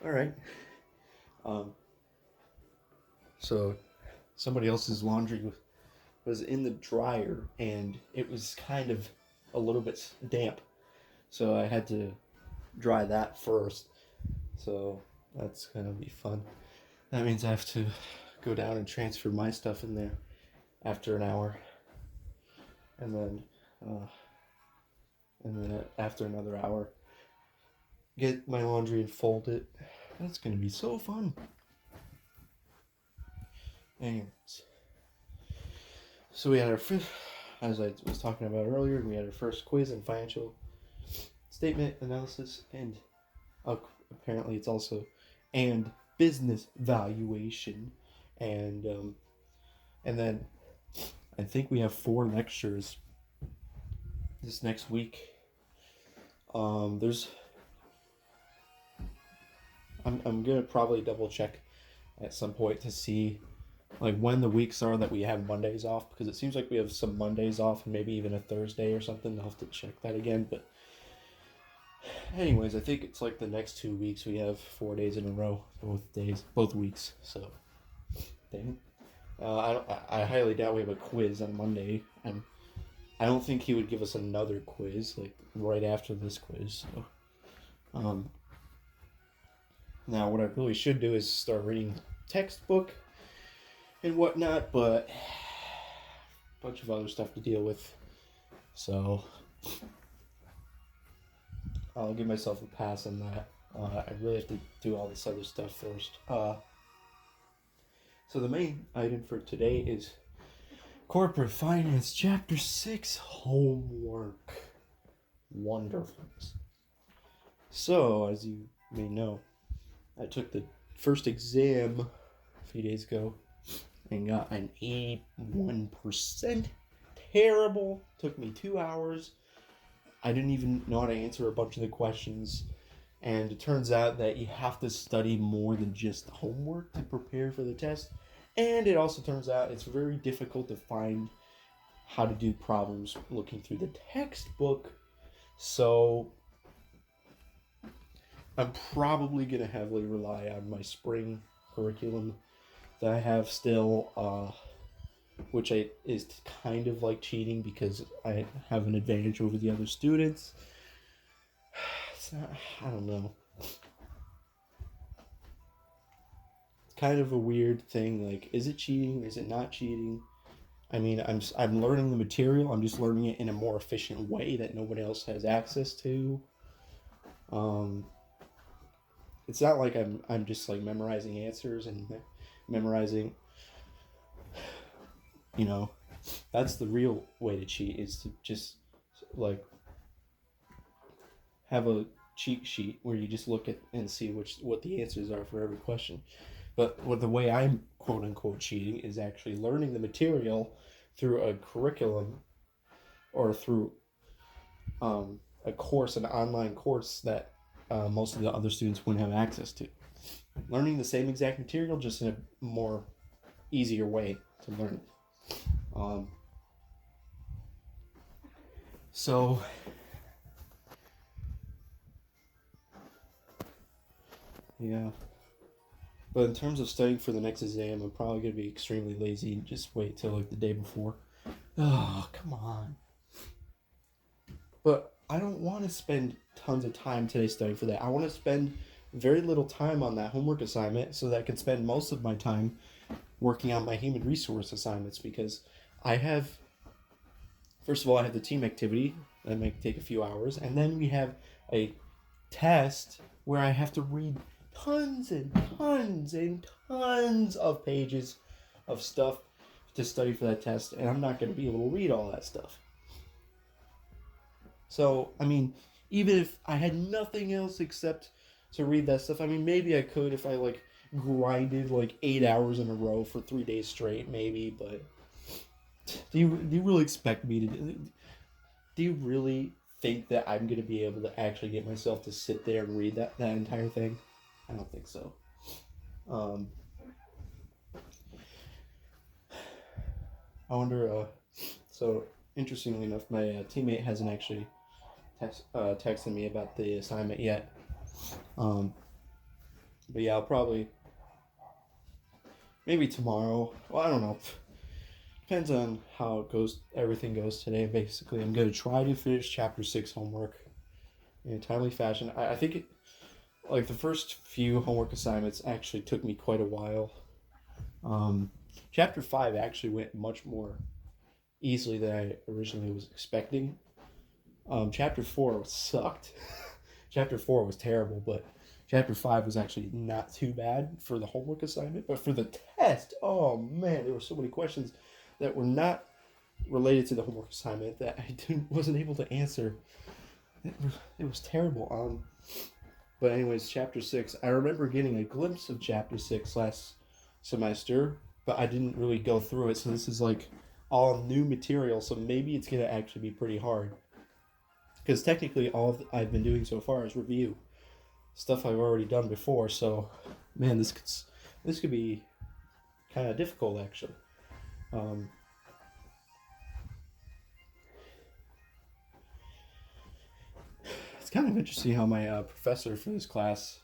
All right. Um, so somebody else's laundry was in the dryer and it was kind of a little bit damp. So I had to dry that first. So that's gonna be fun. That means I have to go down and transfer my stuff in there after an hour, and then uh, after another hour, get my laundry and fold it. That's gonna be so fun. Anyways, so we had our fifth, as I was talking about earlier, we had our first quiz in financial statement analysis, and apparently it's also and business valuation, and and then I think we have 4 lectures this next week. There's I'm gonna probably double check at some point to see like when the weeks are that we have Mondays off, because it seems like we have some Mondays off and maybe even a Thursday or something. I'll have to check that again. But anyways, I think it's like the next 2 weeks we have 4 days in a row, both weeks. So dang. I highly doubt we have a quiz on Monday, and I don't think he would give us another quiz like right after this quiz. So, um, now what I really should do is start reading textbook and whatnot, but a bunch of other stuff to deal with. So I'll give myself a pass on that. I really have to do all this other stuff first. So the main item for today is Corporate Finance Chapter 6 Homework. Wonderful. So, as you may know, I took the first exam a few days ago and got an 81%. Terrible. Took me 2 hours. I didn't even know how to answer a bunch of the questions. And it turns out that you have to study more than just homework to prepare for the test. And it also turns out it's very difficult to find how to do problems looking through the textbook. So I'm probably going to heavily rely on my spring curriculum that I have still, which is kind of like cheating because I have an advantage over the other students. It's not, I don't know. It's kind of a weird thing. Like, is it cheating? Is it not cheating? I mean, I'm learning the material. I'm just learning it in a more efficient way that nobody else has access to. Um, it's not like I'm just like memorizing answers and memorizing. You know, that's the real way to cheat, is to just like have a cheat sheet where you just look at and see what the answers are for every question. But what the way I'm quote unquote cheating is actually learning the material through a curriculum or through a course, an online course that most of the other students wouldn't have access to. Learning the same exact material, just in a more easier way to learn it. So yeah, but in terms of studying for the next exam, I'm probably gonna be extremely lazy and just wait till like the day before. Oh, come on. But I don't want to spend tons of time today studying for that. I want to spend very little time on that homework assignment so that I can spend most of my time working on my human resource assignments, because I have, first of all, I have the team activity that might take a few hours, and then we have a test where I have to read tons and tons and tons of pages of stuff to study for that test, and I'm not going to be able to read all that stuff. So, I mean, even if I had nothing else except to read that stuff, I mean, maybe I could if I like grinded like 8 hours in a row for 3 days straight, maybe. But do you really expect me to? Do you really think that I'm gonna be able to actually get myself to sit there and read that entire thing? I don't think so. Um, I wonder. So interestingly enough, my teammate hasn't actually texted me about the assignment yet. Um, But yeah, I'll probably maybe tomorrow. Well, I don't know. Depends on how it goes. Everything goes today. Basically, I'm gonna try to finish chapter 6 homework in a timely fashion. I think it, like the first few homework assignments actually took me quite a while. Chapter 5 actually went much more easily than I originally was expecting. Chapter 4 sucked. Chapter 4 was terrible, but Chapter 5 was actually not too bad for the homework assignment. But for the test, oh man, there were so many questions that were not related to the homework assignment that wasn't able to answer. It was terrible. But anyways, Chapter 6. I remember getting a glimpse of Chapter 6 last semester, but I didn't really go through it. So this is like all new material. So maybe it's gonna actually be pretty hard. Because technically, I've been doing so far is review stuff I've already done before. So, man, this could be kind of difficult actually. It's kind of interesting how my professor for this class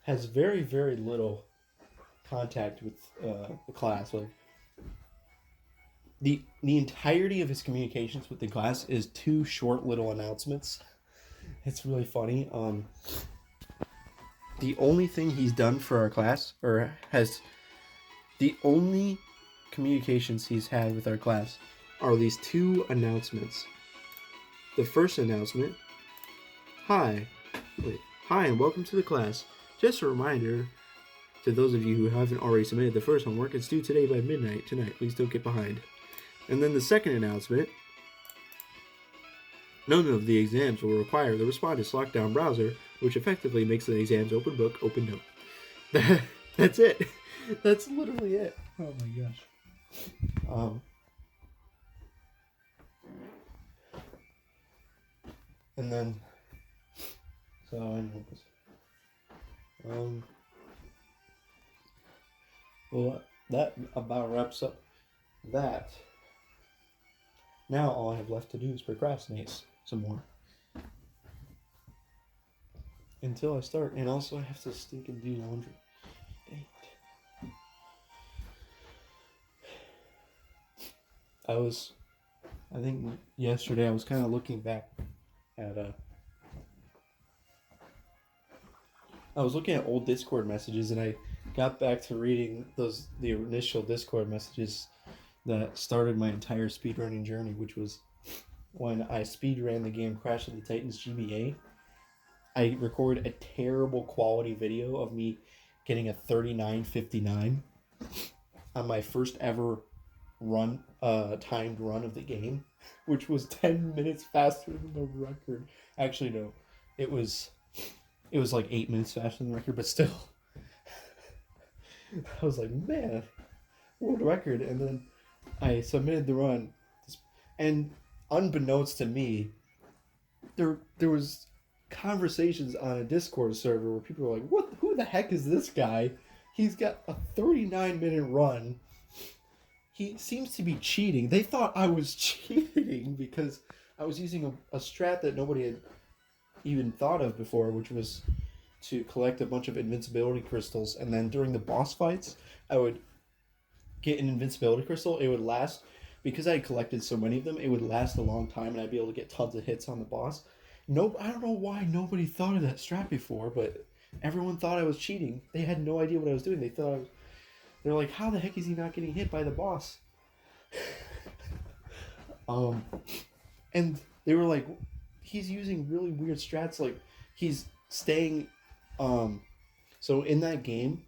has very, very little contact with the class. Like the entirety of his communications with the class is two short little announcements. It's really funny. The only thing he's done for our class, or has the only communications he's had with our class, are these two announcements. The first announcement: Hi, and welcome to the class. Just a reminder to those of you who haven't already submitted the first homework, it's due today by midnight tonight. Please don't get behind. And then the second announcement: none of the exams will require the Respondus Lockdown browser, which effectively makes the exams open book, open note. That's it. That's literally it. Oh my gosh. And then, so I know. Well, that about wraps up that. Now all I have left to do is procrastinate some more. Until I start. And also I have to stink and do laundry. Dang it. I think yesterday I was kind of looking back at I was looking at old Discord messages, and I got back to reading the initial Discord messages that started my entire speedrunning journey, which was when I speedran the game Crash of the Titans GBA. I recorded a terrible quality video of me getting a 39:59 on my first ever timed run of the game, which was 10 minutes faster than the record. Actually, no, it was like 8 minutes faster than the record, but still. I was like, man, world record. And then I submitted the run, and unbeknownst to me, there was conversations on a Discord server where people were like, who the heck is this guy? He's got a 39-minute run. He seems to be cheating. They thought I was cheating because I was using a strat that nobody had even thought of before, which was to collect a bunch of invincibility crystals, and then during the boss fights, I would get an invincibility crystal. It would last, because I had collected so many of them, it would last a long time, and I'd be able to get tons of hits on the boss. No, I don't know why nobody thought of that strat before, but everyone thought I was cheating. They had no idea what I was doing. They're like, how the heck is he not getting hit by the boss? And they were like, he's using really weird strats, like he's staying so in that game,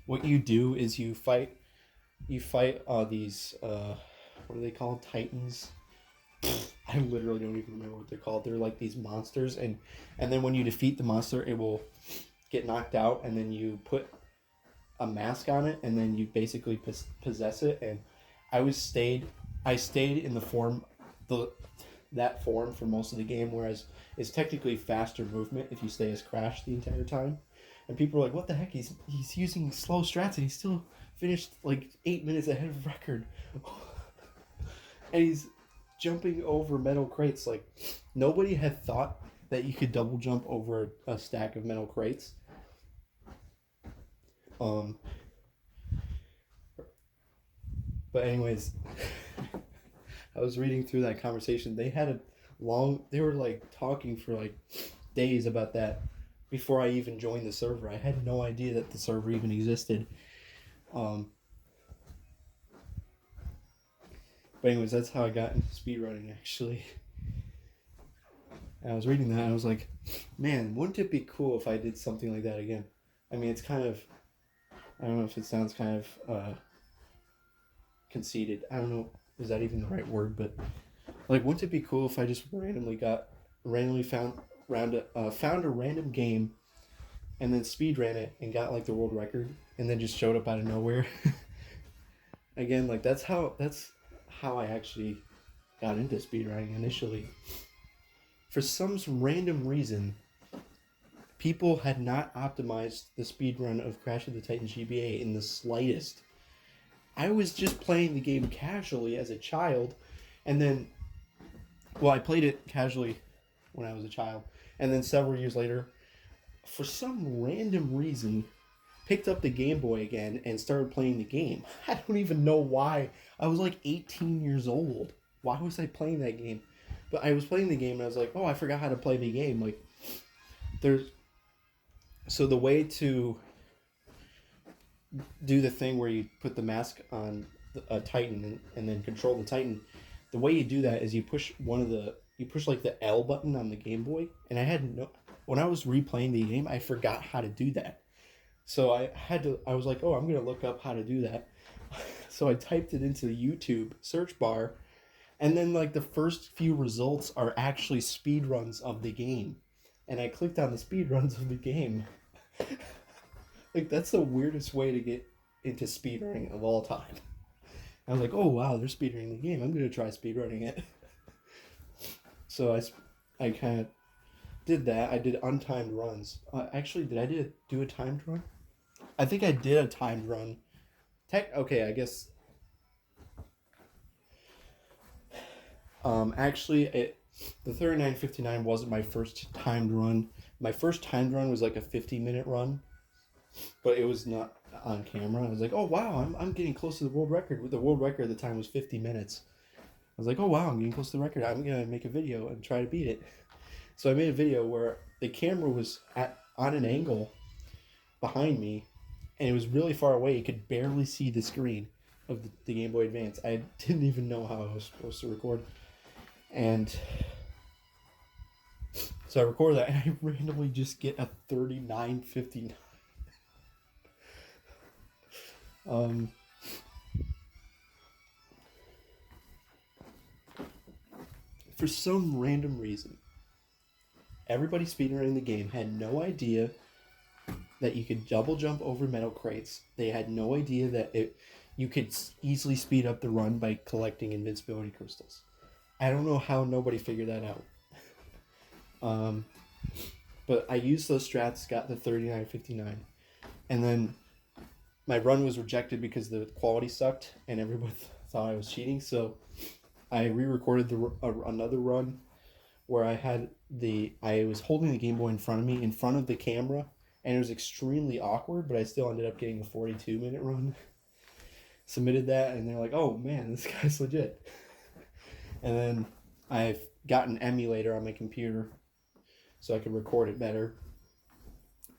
what you do is you fight these what are they called, titans? I literally don't even remember what they're called. They're like these monsters, and then when you defeat the monster, it will get knocked out, and then you put a mask on it, and then you basically possess it. And I stayed in the form that form for most of the game, whereas it's technically faster movement if you stay as Crash the entire time. And people are like, what the heck, he's using slow strats and he still finished like 8 minutes ahead of record. And he's jumping over metal crates. Like, nobody had thought that you could double jump over a stack of metal crates. Um, but anyways, I was reading through that conversation. They were like talking for like days about that before I even joined the server. I had no idea that the server even existed. But anyways, that's how I got into speedrunning, actually. And I was reading that and I was like, man, wouldn't it be cool if I did something like that again? I mean, it's kind of, I don't know if it sounds kind of conceited. I don't know, is that even the right word? But like, wouldn't it be cool if I just randomly found a random game and then speed ran it and got like the world record and then just showed up out of nowhere? Again, like that's how I actually got into speedrunning initially. For some random reason, people had not optimized the speedrun of Crash of the Titans GBA in the slightest. I was just playing the game casually as a child, and then, well, I played it casually when I was a child, and then several years later, for some random reason, picked up the Game Boy again and started playing the game. I don't even know why. I was like 18 years old. Why was I playing that game? But I was playing the game and I was like, oh, I forgot how to play the game. Like, so the way to do the thing where you put the mask on a Titan and then control the Titan, the way you do that is you push like the L button on the Game Boy. And when I was replaying the game, I forgot how to do that. So I was like, oh, I'm going to look up how to do that. So I typed it into the YouTube search bar, and then like the first few results are actually speedruns of the game. And I clicked on the speedruns of the game. Like, that's the weirdest way to get into speedrunning of all time. I was like, oh wow, they're speedrunning the game. I'm going to try speedrunning it. So I kind of did that. I did untimed runs. Actually, did I do a timed run? I think I did a timed run. Okay, I guess. Actually, the 39:59 wasn't my first timed run. My first timed run was like a 50-minute run, but it was not on camera. I was like, oh wow, I'm getting close to the world record. The world record at the time was 50 minutes. I was like, oh wow, I'm getting close to the record. I'm gonna make a video and try to beat it. So I made a video where the camera was on an angle behind me, and it was really far away. You could barely see the screen of the Game Boy Advance. I didn't even know how I was supposed to record. And so I recorded that, and I randomly just get a 39:59. For some random reason, everybody speedrunning the game had no idea that you could double jump over metal crates. They had no idea that you could easily speed up the run by collecting invincibility crystals. I don't know how nobody figured that out. But I used those strats, got the 39:59, and then my run was rejected because the quality sucked and everyone thought I was cheating. So I re-recorded another run where I was holding the Game Boy in front of me, in front of the camera, and it was extremely awkward, but I still ended up getting a 42-minute run. Submitted that, and they're like, oh man, this guy's legit. And then I've got an emulator on my computer so I can record it better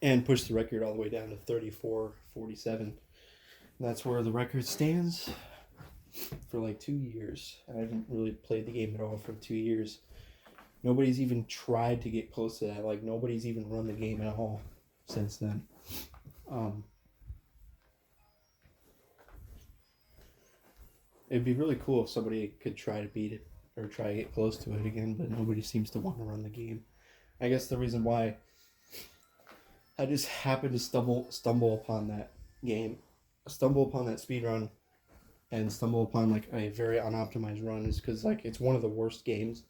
and push the record all the way down to 34:47. And that's where the record stands for like 2 years. I haven't really played the game at all for 2 years. Nobody's even tried to get close to that. Like, nobody's even run the game at all since then. It'd be really cool if somebody could try to beat it or try to get close to it again, but nobody seems to want to run the game. I guess the reason why I just happened to stumble upon that game, stumble upon that speed run, and stumble upon like a very unoptimized run is because like it's one of the worst games.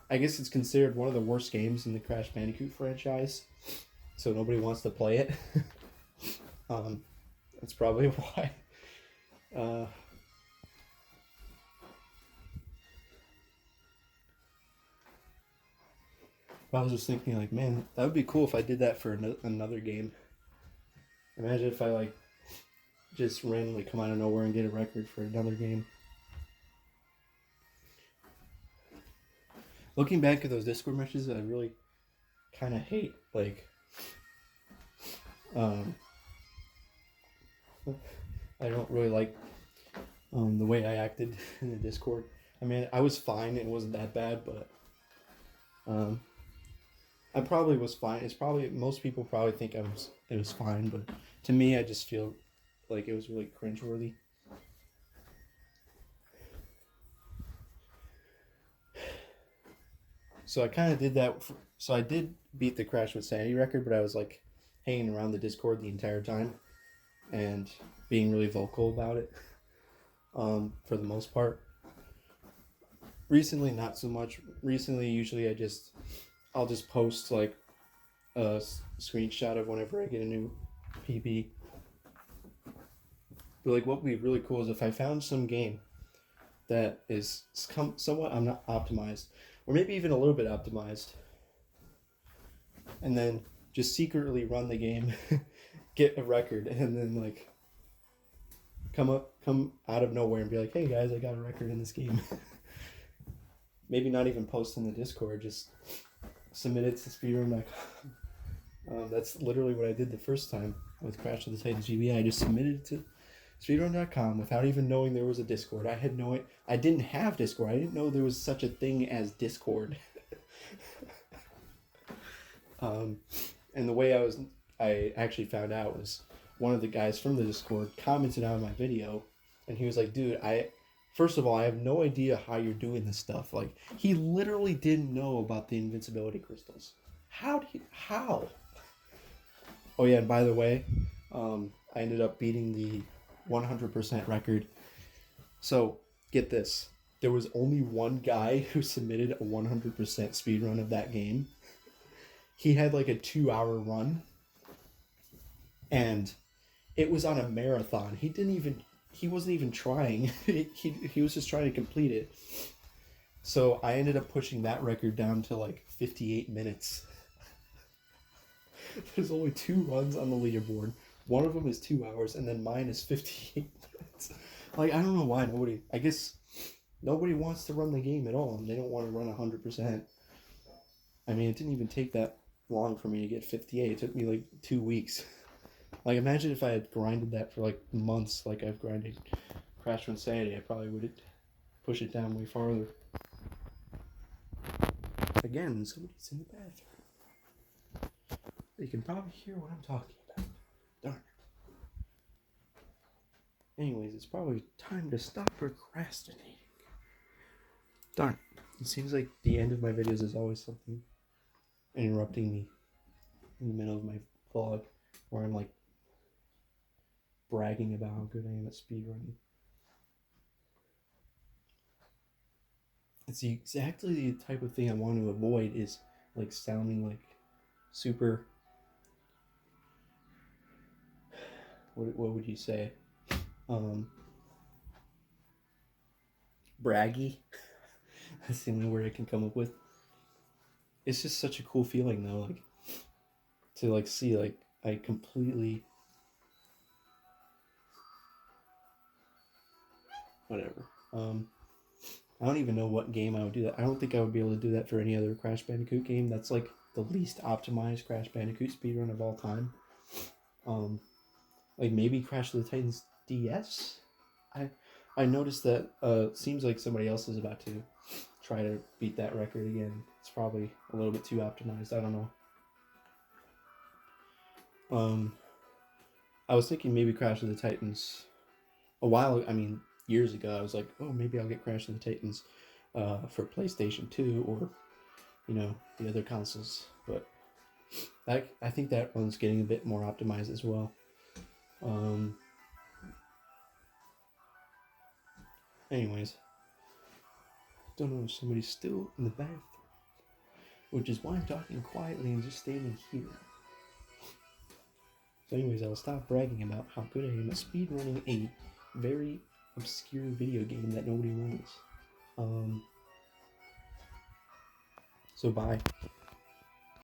I guess it's considered one of the worst games in the Crash Bandicoot franchise, so nobody wants to play it. That's probably why. I was just thinking, like, man, that would be cool if I did that for another game. Imagine if I, like, just randomly come out of nowhere and get a record for another game. Looking back at those Discord messages, I really kind of hate, like, I don't really like the way I acted in the Discord. I mean, I was fine. It wasn't that bad, but I probably was fine. It's probably, most people probably think it was fine, but to me, I just feel like it was really cringeworthy. So I kind of did that. So I did beat the Crash with Sanity record, but I was like hanging around the Discord the entire time and being really vocal about it for the most part. Recently, not so much. Recently, usually I'll just post like a screenshot of whenever I get a new PB. But like, what would be really cool is if I found some game that is somewhat not optimized, or maybe even a little bit optimized, and then just secretly run the game, get a record, and then like come out of nowhere and be like, hey guys, I got a record in this game. Maybe not even post in the Discord, just submit it to speedrun.com. That's literally what I did the first time with Crash of the Titans GBA. I just submitted it to speedrun.com without even knowing there was a Discord. I didn't have Discord. I didn't know there was such a thing as Discord. And the way I actually found out was one of the guys from the Discord commented on my video, and he was like, dude, first of all, I have no idea how you're doing this stuff. Like, he literally didn't know about the invincibility crystals. How? Oh yeah, and by the way, I ended up beating the 100% record. So, get this. There was only one guy who submitted a 100% speedrun of that game. He had like a 2-hour run. And it was on a marathon. He wasn't even trying. He was just trying to complete it. So I ended up pushing that record down to like 58 minutes. There's only 2 runs on the leaderboard. One of them is 2 hours, and then mine is 58 minutes. Like, I don't know why I guess nobody wants to run the game at all, and they don't want to run 100%. I mean, it didn't even take that long for me to get 58. It took me like 2 weeks. Like, imagine if I had grinded that for like months, like I've grinded Crash with Sanity. I probably would push it down way farther. Again, somebody's in the bathroom. You can probably hear what I'm talking about. Darn it. Anyways, it's probably time to stop procrastinating. Darn it. It seems like the end of my videos is always something interrupting me in the middle of my vlog, where I'm like bragging about how good I am at speedrunning. It's exactly the type of thing I want to avoid, is like sounding like super, what would you say? Braggy. That's the only word I can come up with. It's just such a cool feeling though, like to like see like I completely whatever. I don't even know what game I would do that. I don't think I would be able to do that for any other Crash Bandicoot game. That's like the least optimized Crash Bandicoot speedrun of all time. Like maybe Crash of the Titans DS. I noticed that seems like somebody else is about to try to beat that record again. It's probably a little bit too optimized. I don't know. I was thinking maybe Crash of the Titans years ago. I was like, oh, maybe I'll get Crash of the Titans for PlayStation 2 or, the other consoles. But I think that one's getting a bit more optimized as well. Anyways, don't know if somebody's still in the bathroom, which is why I'm talking quietly and just standing here. So anyways, I'll stop bragging about how good I am at speedrunning a very obscure video game that nobody runs. So bye.